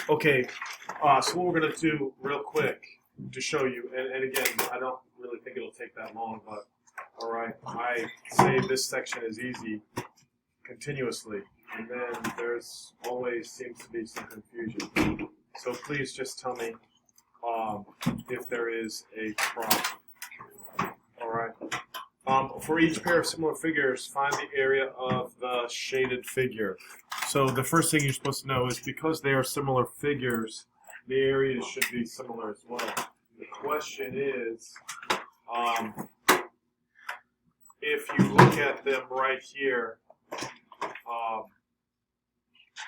Okay, so what we're going to do real quick to show you, and again, I don't really think it'll take that long, but all right, I say this section is easy continuously, and then there's always seems to be some confusion. So please just tell me if there is a problem. All right. For each pair of similar figures, find the area of the shaded figure. So the first thing you're supposed to know is because they are similar figures, the areas should be similar as well. The question is, if you look at them right here,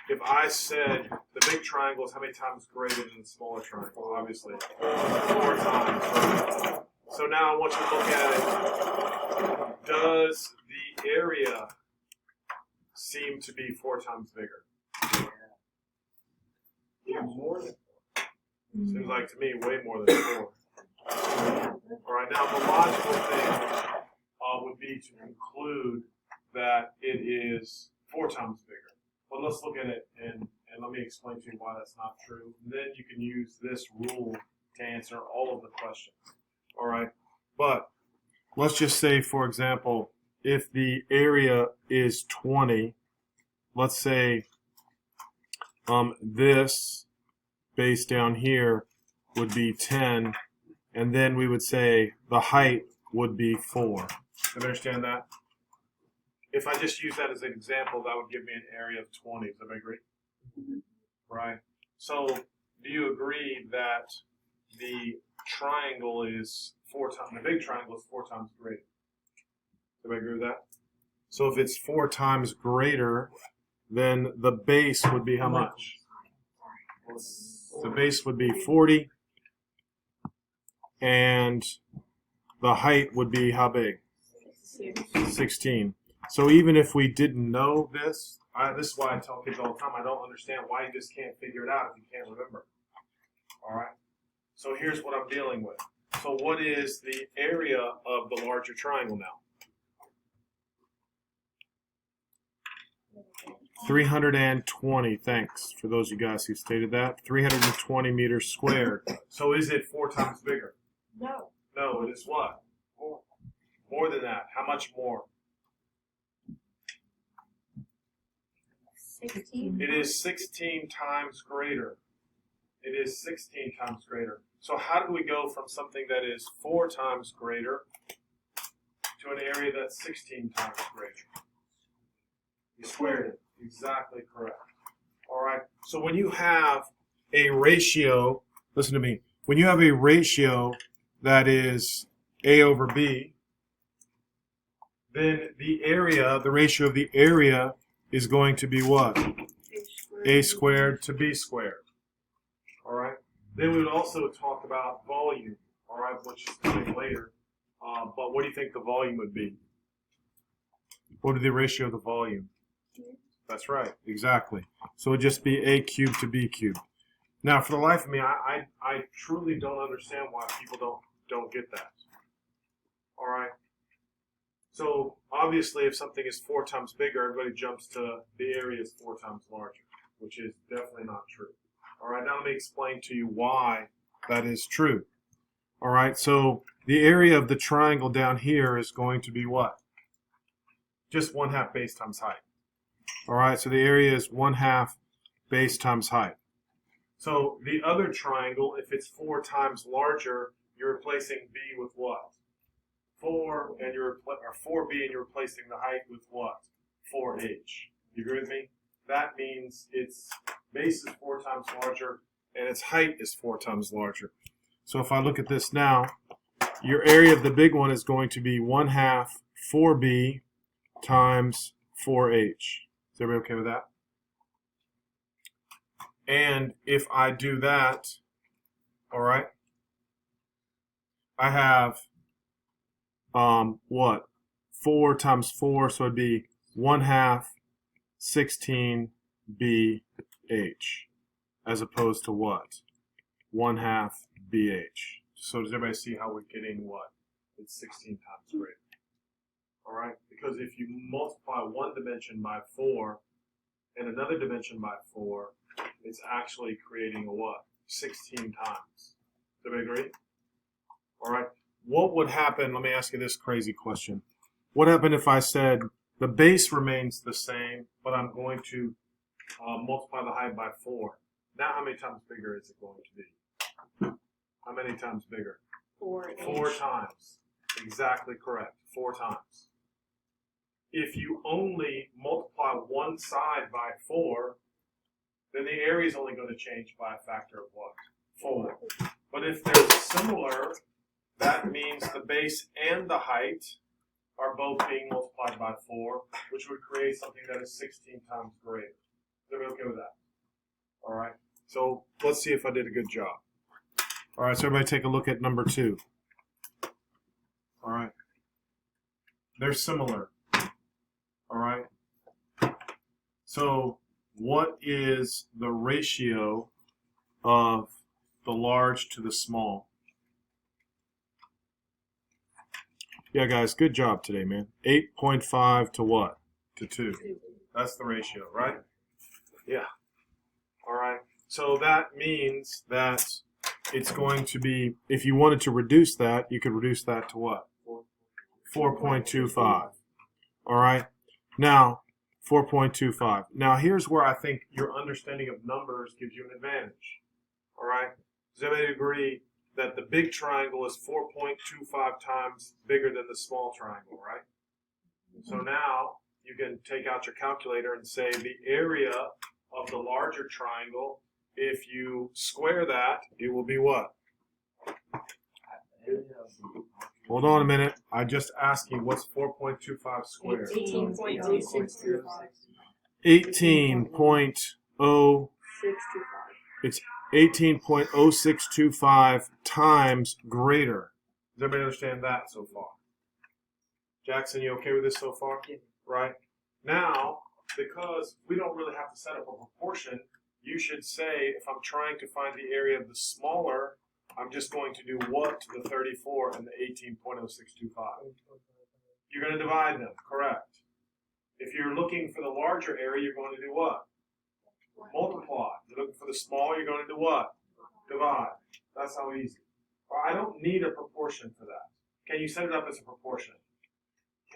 if I said the big triangle is how many times greater than the smaller triangle? Obviously, 4 times. Right? So now I want you to look at it. Does the area seem to be 4 times bigger? Yeah, more than Seems like to me way more than 4. All right, now the logical thing would be to conclude that it is 4 times bigger. But let's look at it and let me explain to you why that's not true. And then you can use this rule to answer all of the questions. All right, but let's just say, for example, if the area is 20, let's say this base down here would be 10, and then we would say the height would be 4. You understand that? If I just use that as an example, that would give me an area of 20. Does everybody agree? Right. So do you agree that the triangle is 4 times, the big triangle is 4 times greater? Do I agree with that? So if it's 4 times greater, then the base would be how much? The base would be 40, and the height would be how big? 16. So even if we didn't know this, this is why I tell kids all the time, I don't understand why you just can't figure it out if you can't remember. All right? So here's what I'm dealing with. So what is the area of the larger triangle now? 320, thanks for those of you guys who stated that. 320 meters squared. So is it 4 times bigger? No. No, it is what? More than that. How much more? 16. It is 16 times greater. It is 16 times greater. So how do we go from something that is 4 times greater to an area that's 16 times greater? You squared it. Exactly correct. All right. So when you have a ratio, listen to me, when you have a ratio that is A over B, then the area, the ratio of the area is going to be what? A squared to B squared. All right. Then we would also talk about volume, all right, which is coming later. But what do you think the volume would be? What would be the ratio of the volume? That's right, exactly. So it would just be A cubed to B cubed. Now, for the life of me, I truly don't understand why people don't get that. All right. So obviously, if something is 4 times bigger, everybody jumps to the area is 4 times larger, which is definitely not true. All right. Now let me explain to you why that is true. All right. So the area of the triangle down here is going to be what? Just 1/2 base times height. All right, so the area is 1/2 base times height. So the other triangle, if it's 4 times larger, you're replacing B with what? 4, and or 4B, and you're replacing the height with what? 4H. You agree with me? That means its base is 4 times larger, and its height is 4 times larger. So if I look at this now, your area of the big one is going to be 1/2 4B times 4H. Is everybody okay with that? And if I do that, all right, I have what? 4 times 4, so it'd be 1/2 16BH, as opposed to what? 1/2 BH. So does everybody see how we're getting what? It's 16 times greater. All right, because if you multiply one dimension by 4 and another dimension by 4, it's actually creating a what? 16 times. Do we agree? All right. What would happen? Let me ask you this crazy question. What happened if I said the base remains the same, but I'm going to multiply the height by 4? Now, how many times bigger is it going to be? How many times bigger? 4 times. Exactly correct. 4 times. If you only multiply one side by 4, then the area is only going to change by a factor of what? 4. But if they're similar, that means the base and the height are both being multiplied by 4, which would create something that is 16 times greater. Is everybody okay with that? All right. So let's see if I did a good job. All right, so everybody take a look at number 2. All right. They're similar. All right. So what is the ratio of the large to the small? Yeah, guys, good job today, man. 8.5 to what? To 2. That's the ratio, right? Yeah. All right. So that means that it's going to be, if you wanted to reduce that, you could reduce that to what? 4.25. All right. Now, 4.25. Now, here's where I think your understanding of numbers gives you an advantage. All right. Does everybody agree that the big triangle is 4.25 times bigger than the small triangle, right? So now you can take out your calculator and say the area of the larger triangle, if you square that, it will be what? Hold on a minute. I just asked you what's 4.25 squared? 18.0625. 18.0. It's 18.0625 times greater. Does everybody understand that so far? Jackson, you okay with this so far? Yeah. Right? Now, because we don't really have to set up a proportion, you should say, if I'm trying to find the area of the smaller, I'm just going to do what to the 34 and the 18.0625? You're going to divide them, correct. If you're looking for the larger area, you're going to do what? Multiply. You're looking for the small, you're going to do what? Divide. That's how easy. Well, I don't need a proportion for that. Can you set it up as a proportion?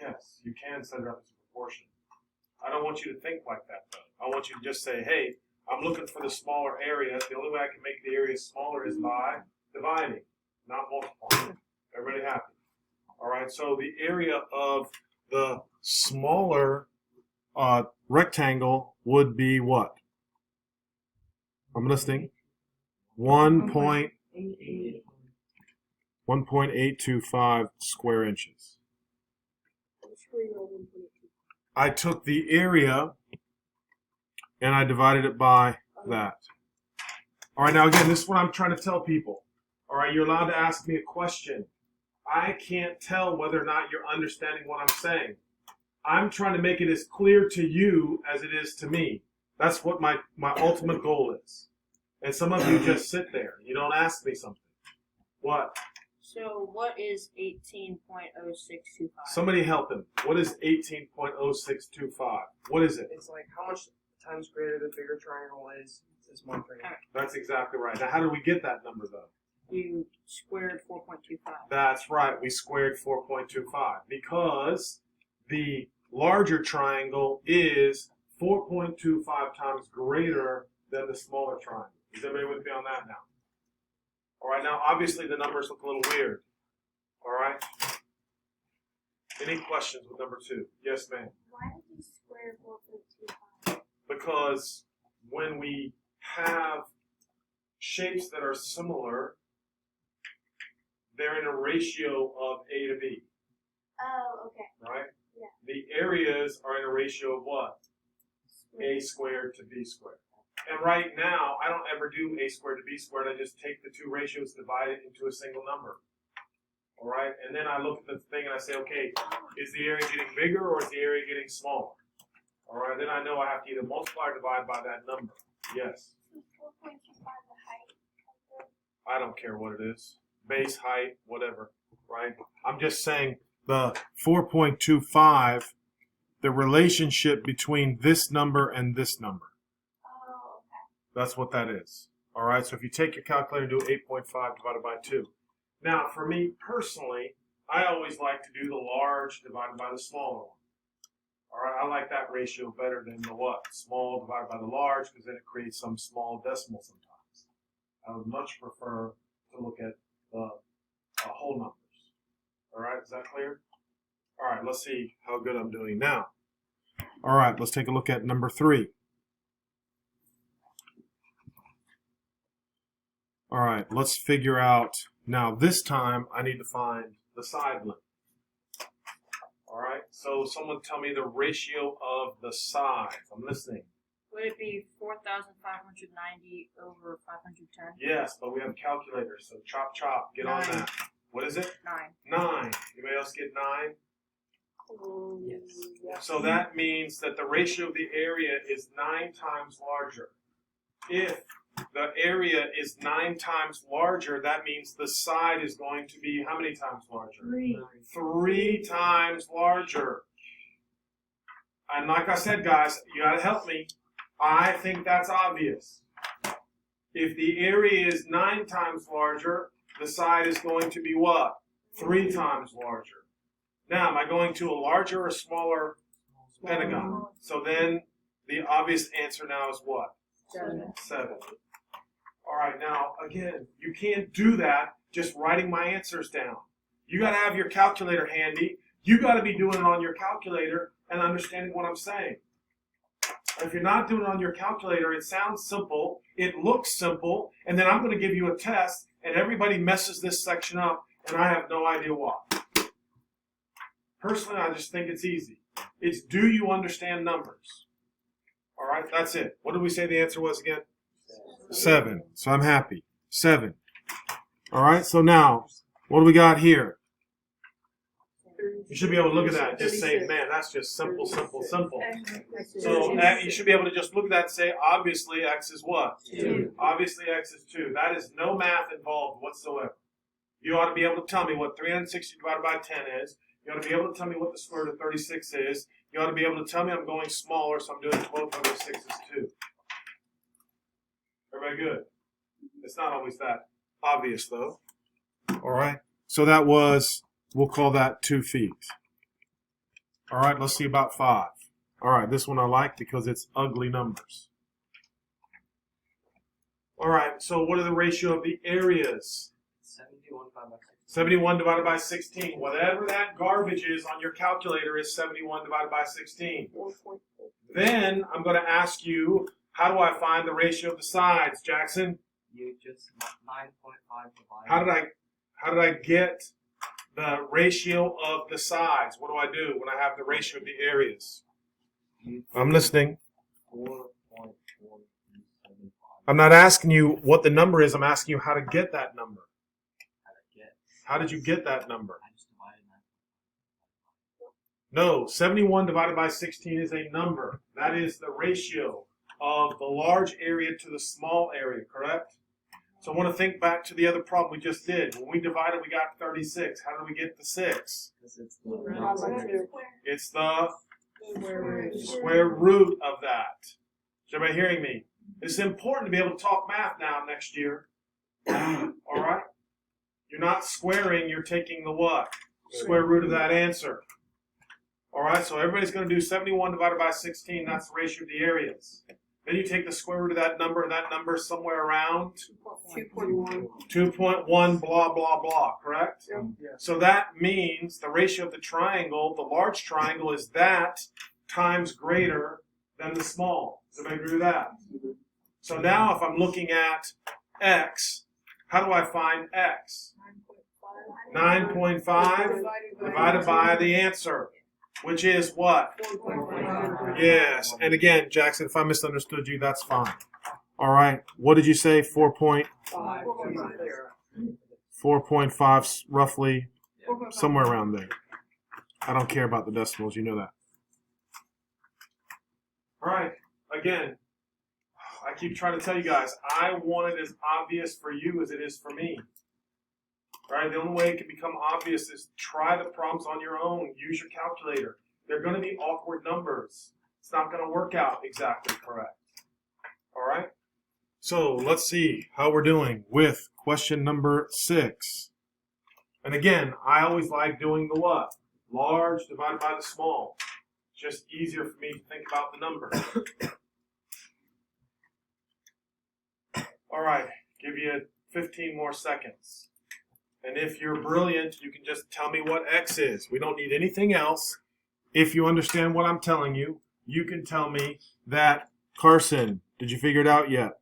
Yes, you can set it up as a proportion. I don't want you to think like that, though. I want you to just say, hey, I'm looking for the smaller area. The only way I can make the area smaller is by dividing, not multiplying. Everybody happy? All right, so the area of the smaller rectangle would be what? I'm listening. 1.825 square inches. I took the area and I divided it by that. All right, now again, this is what I'm trying to tell people. All right, you're allowed to ask me a question. I can't tell whether or not you're understanding what I'm saying. I'm trying to make it as clear to you as it is to me. That's what my ultimate goal is. And some of you just sit there. You don't ask me something. What? So what is 18.0625? Somebody help him. What is 18.0625? What is it? It's like how much times greater the bigger triangle is one triangle. That's exactly right. Now, how do we get that number, though? You squared 4.25. That's right. We squared 4.25 because the larger triangle is 4.25 times greater than the smaller triangle. Is everybody with me on that now? All right. Now, obviously, the numbers look a little weird. All right. Any questions with number 2? Yes, ma'am. Why did you square 4.25? Because when we have shapes that are similar, they're in a ratio of A to B. Oh, okay. Right? Yeah. The areas are in a ratio of what? A squared to B squared. And right now, I don't ever do A squared to B squared. I just take the two ratios, divide it into a single number. All right? And then I look at the thing and I say, okay, is the area getting bigger or is the area getting smaller? All right? Then I know I have to either multiply or divide by that number. Yes? Is 4.25 the height of I don't care what it is. Base, height, whatever. Right? I'm just saying the 4.25, the relationship between this number and this number. Oh, okay. That's what that is. All right, so if you take your calculator and do 8.5 divided by 2. Now, for me personally, I always like to do the large divided by the smaller one. All right, I like that ratio better than the what? Small divided by the large, because then it creates some small decimal sometimes. I would much prefer to look at the whole numbers. All right, is that clear? All right, let's see how good I'm doing now. All right, let's take a look at number 3. All right, let's figure out, now this time I need to find the side limit. All right, so someone tell me the ratio of the sides. I'm listening. Would it be 4,590 over 510? Yes, but we have calculators, so chop chop, get on 9. that. What is it? 9. 9. Anybody else get 9? Yes. So that means that the ratio of the area is 9 times larger. If the area is 9 times larger, that means the side is going to be how many times larger? 3 times larger. And like I said, guys, you got to help me. I think that's obvious. If the area is 9 times larger, the side is going to be what? 3 times larger. Now, am I going to a larger or smaller pentagon? So then the obvious answer now is what? 7. All right, now, again, you can't do that just writing my answers down. You got to have your calculator handy. You got to be doing it on your calculator and understanding what I'm saying. If you're not doing it on your calculator, it sounds simple, it looks simple, and then I'm going to give you a test, and everybody messes this section up, and I have no idea why. Personally, I just think it's easy. It's, do you understand numbers? All right, that's it. What did we say the answer was again? 7. So I'm happy. 7. All right, so now, what do we got here? You should be able to look at that and just say, man, that's just simple, simple, simple. So you should be able to just look at that and say, obviously, x is what? 2. Obviously, x is 2. That is no math involved whatsoever. You ought to be able to tell me what 360 divided by 10 is. You ought to be able to tell me what the square root of 36 is. You ought to be able to tell me I'm going smaller, so I'm doing 12 over 6 is 2. Everybody good? It's not always that obvious, though. All right. So that was, we'll call that 2 feet. All right, let's see about 5. All right, this one I like because it's ugly numbers. All right, so what are the ratio of the areas? 71 divided by 16. 71 divided by 16. Whatever that garbage is on your calculator is 71 divided by 16. Then I'm going to ask you, how do I find the ratio of the sides, Jackson? You just 9.5 divided. How did I get the ratio of the sides? What do I do when I have the ratio of the areas? I'm listening. 4.475. I'm not asking you what the number is. I'm asking you how to get that number. How did you get that number? I just divided 9. No, 71 divided by 16 is a number. That is the ratio of the large area to the small area, correct? So I want to think back to the other problem we just did. When we divided, we got 36. How did we get the 6? Because it's the It's the square root of that. Is everybody hearing me? It's important to be able to talk math now next year. All right? You're not squaring, you're taking the what? Square root of that answer. All right, so everybody's going to do 71 divided by 16. That's the ratio of the areas. Then you take the square root of that number, and that number is somewhere around 2.1, blah, blah, blah, correct? Yeah. So that means the ratio of the triangle, the large triangle, is that times greater than the small. Does everybody agree with that? So now if I'm looking at x, how do I find x? 9.5 divided by the answer, which is what? Yes. And again, Jackson, if I misunderstood you, that's fine. All right. What did you say? 4.5 roughly, somewhere around there. I don't care about the decimals. You know that. All right. Again, I keep trying to tell you guys, I want it as obvious for you as it is for me. Right? The only way it can become obvious is try the problems on your own. Use your calculator. They're going to be awkward numbers. It's not going to work out exactly correct. All right? So let's see how we're doing with question number 6. And again, I always like doing the what? Large divided by the small. Just easier for me to think about the number. All right, give you 15 more seconds. And if you're brilliant, you can just tell me what x is. We don't need anything else. If you understand what I'm telling you, you can tell me that. Carson, did you figure it out yet?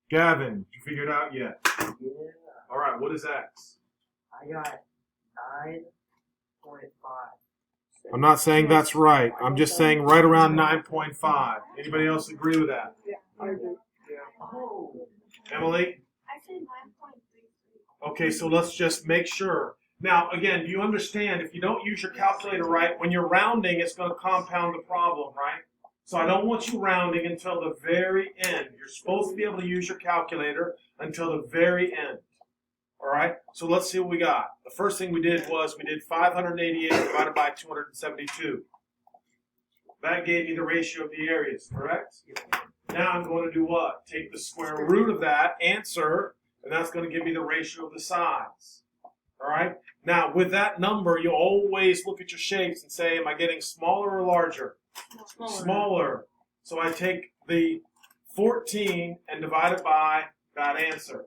Gavin, did you figure it out yet? Yeah. All right, what is x? I got 9.5. I'm not saying that's right. I'm just saying right around 9.5. Anybody else agree with that? Oh. Emily? I said 9.33. Okay, so let's just make sure. Now, again, you understand if you don't use your calculator right, when you're rounding, it's going to compound the problem, right? So I don't want you rounding until the very end. You're supposed to be able to use your calculator until the very end. All right? So let's see what we got. The first thing we did was we did 588 divided by 272. That gave me the ratio of the areas, correct? Now I'm going to do what? Take the square root of that answer, and that's going to give me the ratio of the sides. All right? Now, with that number, you always look at your shapes and say, am I getting smaller or larger? Smaller. So I take the 14 and divide it by that answer.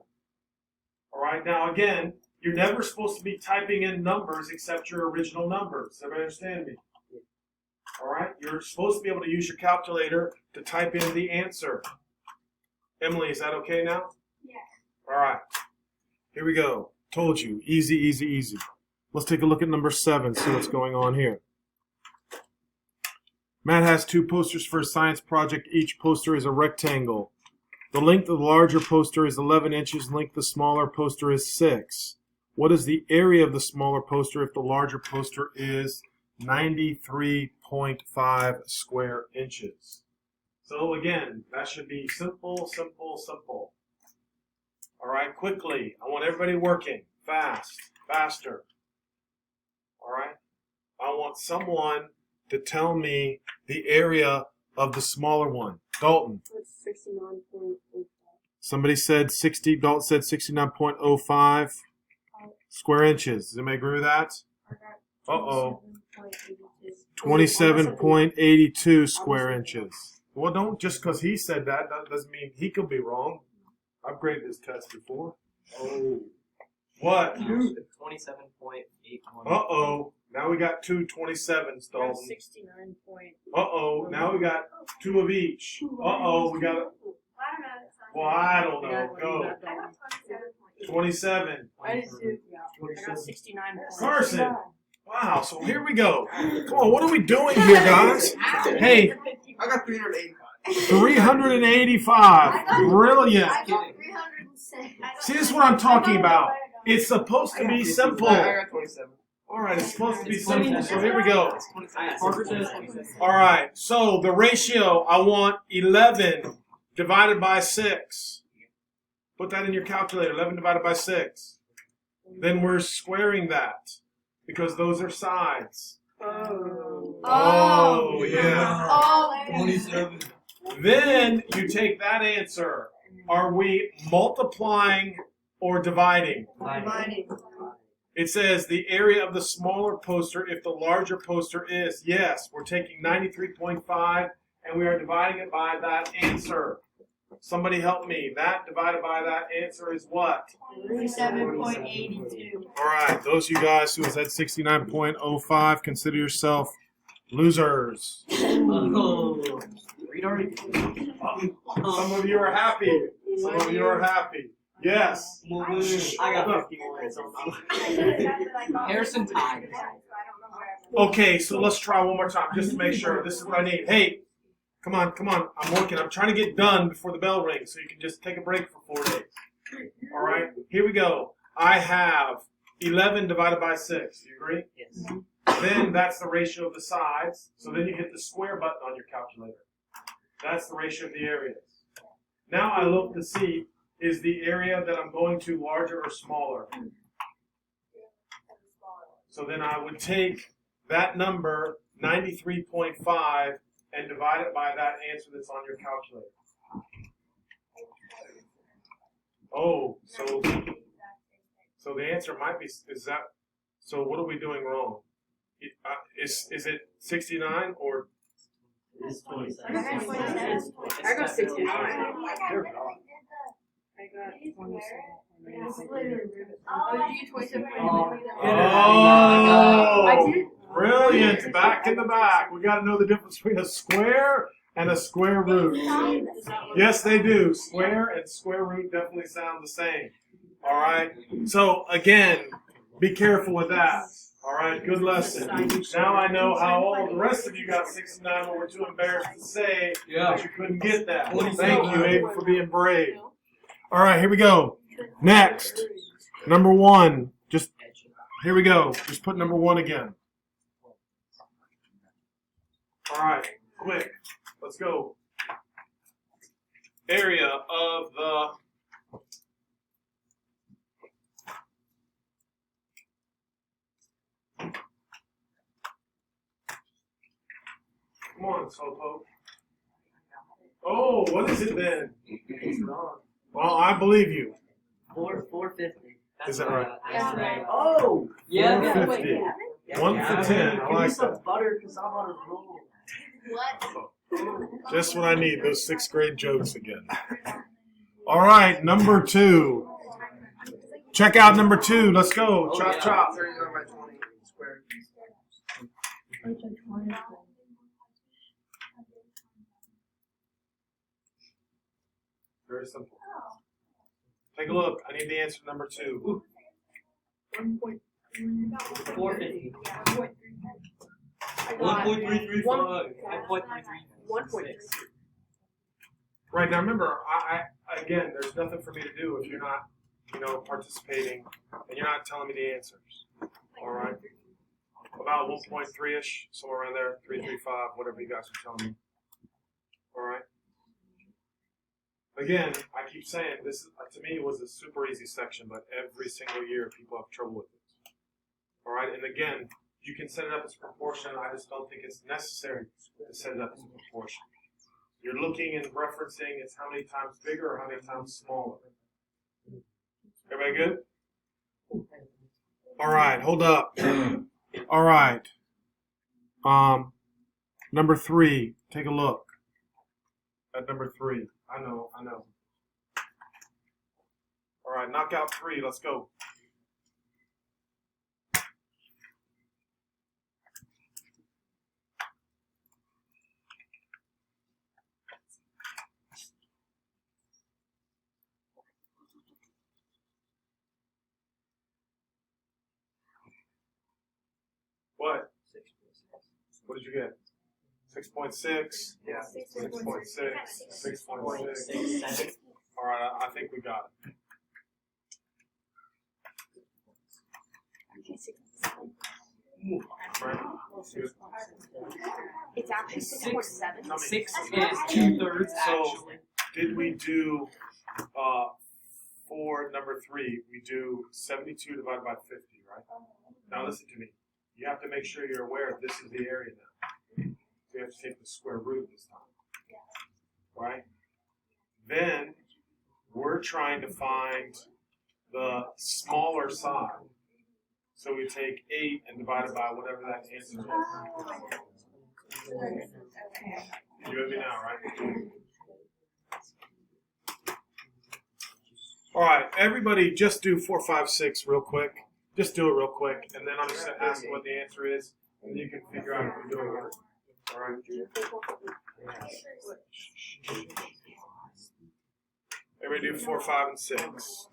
All right? Now, again, you're never supposed to be typing in numbers except your original numbers. Everybody understand me? All right? You're supposed to be able to use your calculator to type in the answer. Emily, is that okay now? Yes. All right. Here we go. Told you. Easy, easy, easy. Let's take a look at number 7, see what's going on here. Matt has 2 posters for a science project. Each poster is a rectangle. The length of the larger poster is 11 inches. The length of the smaller poster is 6. What is the area of the smaller poster if the larger poster is 93.5 square inches? So again, that should be simple, simple, simple. All right, quickly. I want everybody working. Fast, faster. All right? I want someone to tell me the area of the smaller one. Dalton. 69.05. Somebody said 60. Dalton said 69.05 square inches. Does anybody agree with that? Uh-oh. 27.82 square inches. Well, don't just because he said that, that doesn't mean he could be wrong. I've graded this test before. Oh. What? 27.81. Uh-oh. Now we got 2 27s, Dalton. 69. Uh-oh. Now we got 2 of each. Uh-oh. We got... Well, I don't know. Go. I got 27.8. 27. I got 69. Carson. Wow. So here we go. Come on. What are we doing here, guys? Hey, I got 385. 385. Brilliant. I got 306. See, this is what I'm talking about. It's supposed to be simple. I got 27. All right, it's supposed to be simple. So here we go. Parker says 27. All right, so the ratio, I want 11 divided by 6. Put that in your calculator, 11 divided by 6. Then we're squaring that because those are sides. Oh, yeah. Oh, 27. Then you take that answer. Are we multiplying or dividing? It says the area of the smaller poster if the larger poster is. Yes, we're taking 93.5 and we are dividing it by that answer. Somebody help me. That divided by that answer is what? 27.82. All right, those of you guys who said 69.05, consider yourself losers. Oh. Read already. Some of you are happy. Some of you are happy. Yes. I got 51. Harrison tied. Okay, so let's try one more time just to make sure. This is what I need. Hey, come on, come on. I'm working. I'm trying to get done before the bell rings so you can just take a break for 4 days. All right, here we go. I have 11 divided by 6. Do you agree? Yes. Then that's the ratio of the sides. So then you hit the square button on your calculator. That's the ratio of the areas. Now I look to see, is the area that I'm going to larger or smaller? So then I would take that number, 93.5, and divide it by that answer that's on your calculator. Oh, so the answer might be, is that, so what are we doing wrong? Is it 69 or? It's I got 27. 27. I got 69. I got 27. Oh, did you get 27? Oh, I did. brilliant. Back in the back. We got to know the difference between a square and a square root. Yes, they do. Square and square root definitely sound the same. All right. So, again, be careful with that. All right. Good lesson. Now I know how all the rest of you got 69 when we're too embarrassed to say that you couldn't get that. Thank you, Abe, for being brave. All right. Here we go. Next. Number 1. Just, here we go. Just put number 1 again. All right. Quick. Let's go. Area of the come on, Slowpoke. Oh, what is it then? It's wrong. Well, I believe you. 450. Is that right? That's right. Oh! Yeah, 450. yeah. 1 for 10. I Give me like some that. butter because I'm on a roll. What? Just what I need. Those 6th grade jokes again. All right, number 2. Check out number 2. Let's go. Oh, Chop, yeah. chop. 39 by 20 squared. Very simple. Take a look. I need the answer to number 2. 450. 1.335. 1.336. Right now, remember, I again, there's nothing for me to do if you're not, participating and you're not telling me the answers. All right. About 1.3-ish, somewhere around there, 335, whatever you guys are telling me. All right. Again, I keep saying this to me was a super easy section, but every single year people have trouble with it. All right, and again, you can set it up as proportion. I just don't think it's necessary to set it up as a proportion. You're looking and referencing it's how many times bigger or how many times smaller. Everybody good? All right, hold up. All right. Number 3. Take a look at number 3. I know. All right, knock out 3. Let's go. What? What did you get? 6.6. Yeah. 6.6. 6.6. 6.7. All right, I think we got it. Right? Good. It's actually 6.7. Tell me. 6 is 2/3 So- actually. Did we do for number 3? We do 72 divided by 50, right? Now listen to me. You have to make sure you're aware this is the area now. So you have to take the square root this time, right? Then we're trying to find the smaller side. So we take 8 and divide it by whatever that answer is. You with me now, right? All right, everybody just do 4, 5, 6 real quick. Just do it real quick, and then I'm just going to ask what the answer is, and you can figure out if we're doing it. All right? Everybody do 4, 5, and 6.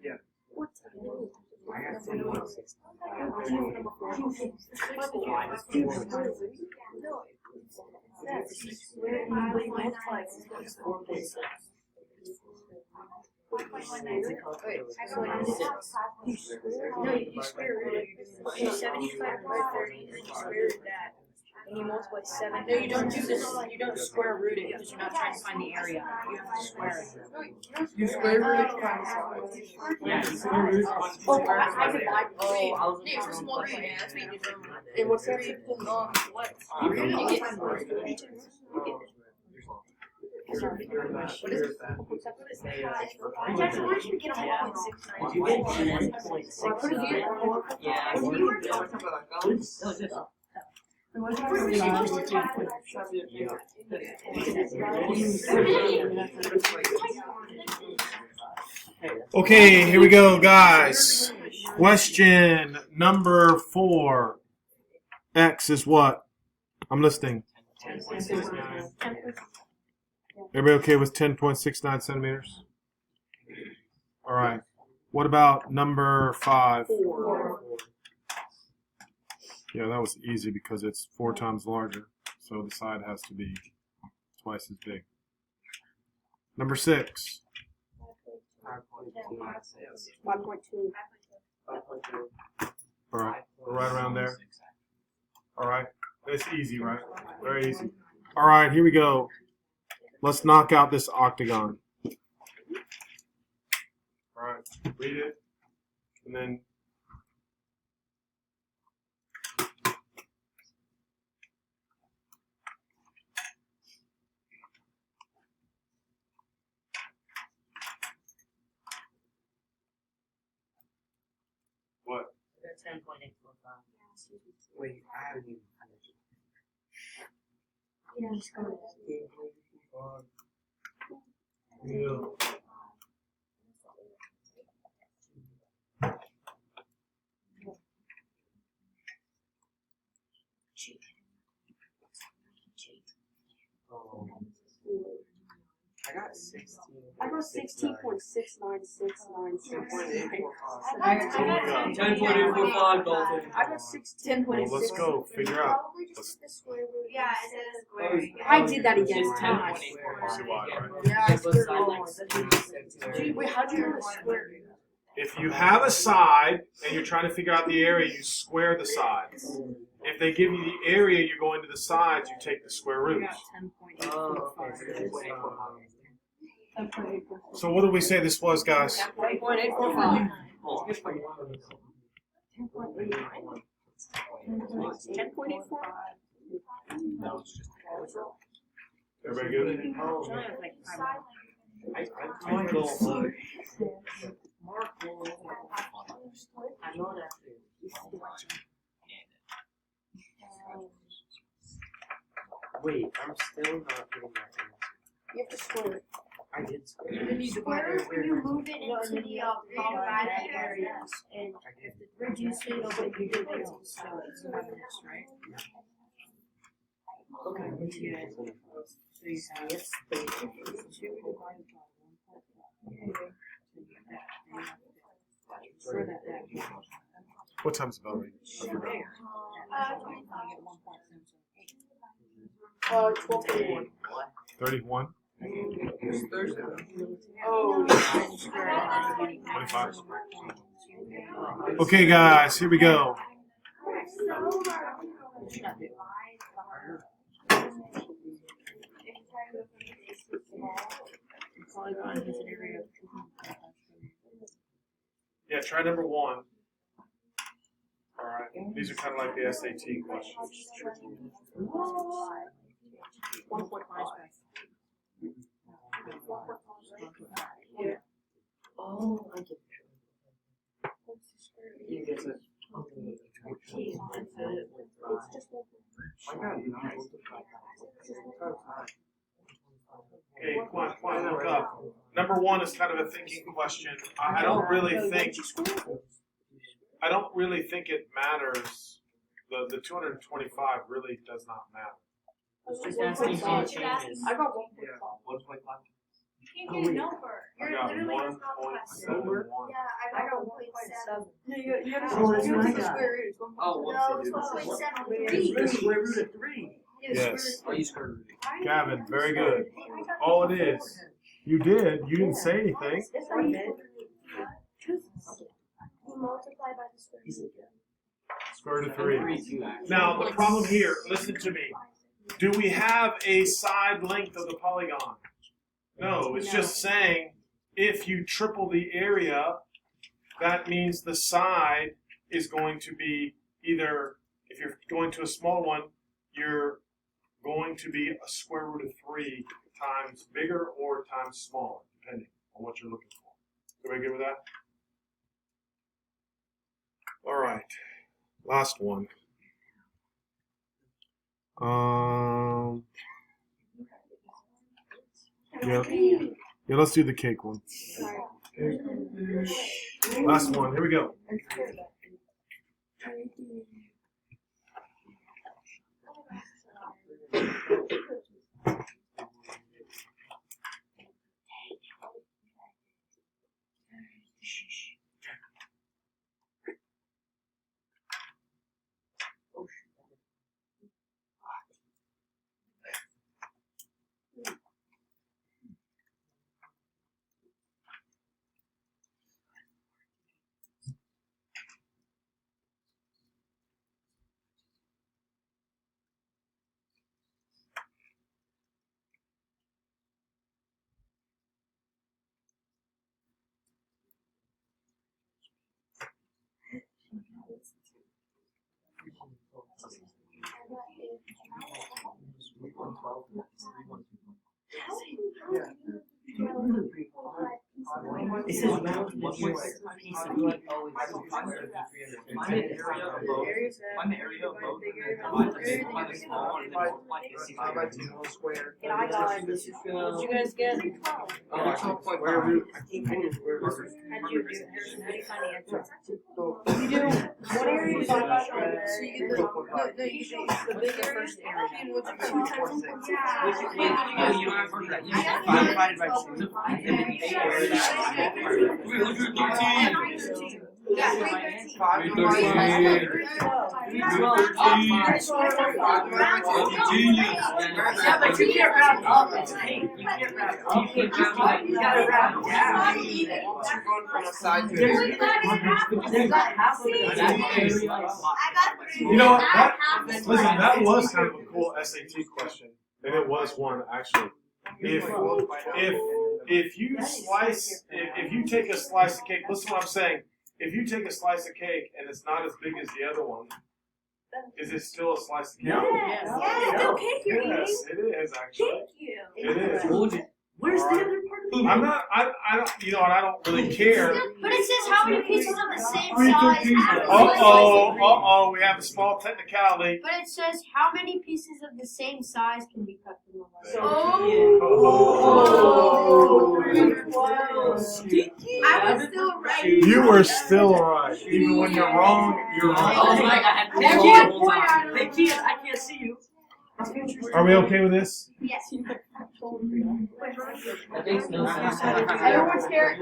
Yeah. No, you square root it. You do 75 by 30 and you square root that. and you multiply 7. No, you don't do this. You don't square root it because you're not trying to find the area. You have to square it. You square root it. Yeah, you square root Oh, I divide. Oh, I was Yeah, it's a small root. Yeah, that's what you do. And what's that? What? You You get. Here's that. Jackson, why should we get a Yeah. 1.69? You get 10.69. Yeah, What are you talking about? No, just Okay, here we go, guys. Question number 4. X is what? I'm listening. 10.69. Everybody okay with 10.69 centimeters? All right. What about number 5? Yeah, that was easy because it's 4 times larger, so the side has to be twice as big. Number 6. 1.2. All right, we're right around there. All right, that's easy, right? Very easy. All right, here we go. Let's knock out this octagon. All right, read it, and then what? 10.845. Wait, I haven't even I got 16. I got 16.69696. 10.845. I got 10.845 Dalton. I got 16. Well, let's go figure out. Yeah, it says square. I did that again. It's See 10.845. why, right? Yeah, I Both squared sides all like of it. square. Wait, how'd you know square? If you have a side and you're trying to figure out the area, you square the sides. If they give you the area, you're going to the sides, you take the square I root. got Oh, okay. 10.845. 10.845. So what did we say this was, guys? 10.845. Oh, 10.845. Everybody good? I know that. Wait, I'm still not getting that. You have to square it. I did square. Square when you move it into the problematic areas and reduce it over the difference. Okay. What time's the bell ring? I forgot. 12.1. 31? It's Thursday. Oh, 25? Okay, guys, here we go. Yeah, try number 1. All right, these are kind of like the SAT questions. 1.5. Oh, I get it. You get it. I got 9. Okay, come on, look up. Number 1 is kind of a thinking question. I don't really think it matters. The 225 really does not matter. Just asking for changes. I got 1.5. Yeah. 1.5. You can't get a number. I You're got literally just not 1.71. Yeah, I got 1.7. No, you gotta Oh, that's take what I the got. square root. It's 1.7. Oh, No, it's 1.73. The square root of 3. Yes. Oh, you square root. Gavin, very good. All it is. You did. You didn't say anything. Yes, I did. You multiply by the square root. Square root of 3. 3 too, actually. Now, the problem here, listen to me. Do we have a side length of the polygon? No, it's just saying if you triple the area, that means the side is going to be either, if you're going to a small one, you're going to be a square root of 3 times bigger or times smaller, depending on what you're looking for. Everybody good with that? All right, last one. Yeah, let's do the cake one. Last one. Here we go. It says mountain piece of wood always Find the area of both. Find the area of both. Find the small one and then multiply it. 5 by 2 whole square. And I got, did you guys get? Where How'd you do? How do you find the answer? You do, what area did you find? So you get the bigger first area. And what you You don't have to do that. You just 5 divided by 2. And then you take area of that. 5 Yeah, but you can't round up. It's 8. You can't round up. You gotta round down. You're going from a side to There's not half of it. You know what? Listen, that was kind of a cool SAT question, and it was one actually. If you slice, if you take a slice of cake, listen to what I'm saying. If you take a slice of cake and it's not as big as the other one, is it still a slice of cake? Yes. Yeah, still cake you're Yes, eating. it is actually. Thank you. It is. Where's the Alright. other part of I'm not. I don't. You know, and I don't really care. But it says how many pieces of the same size. We have a small technicality. But it says how many pieces of the same size can be cut from the one. I was still right. You were still right. Even when you're wrong, you're right. They can't. I can't see you. Are we okay with this? Yes. That makes no sense. Everyone's scared.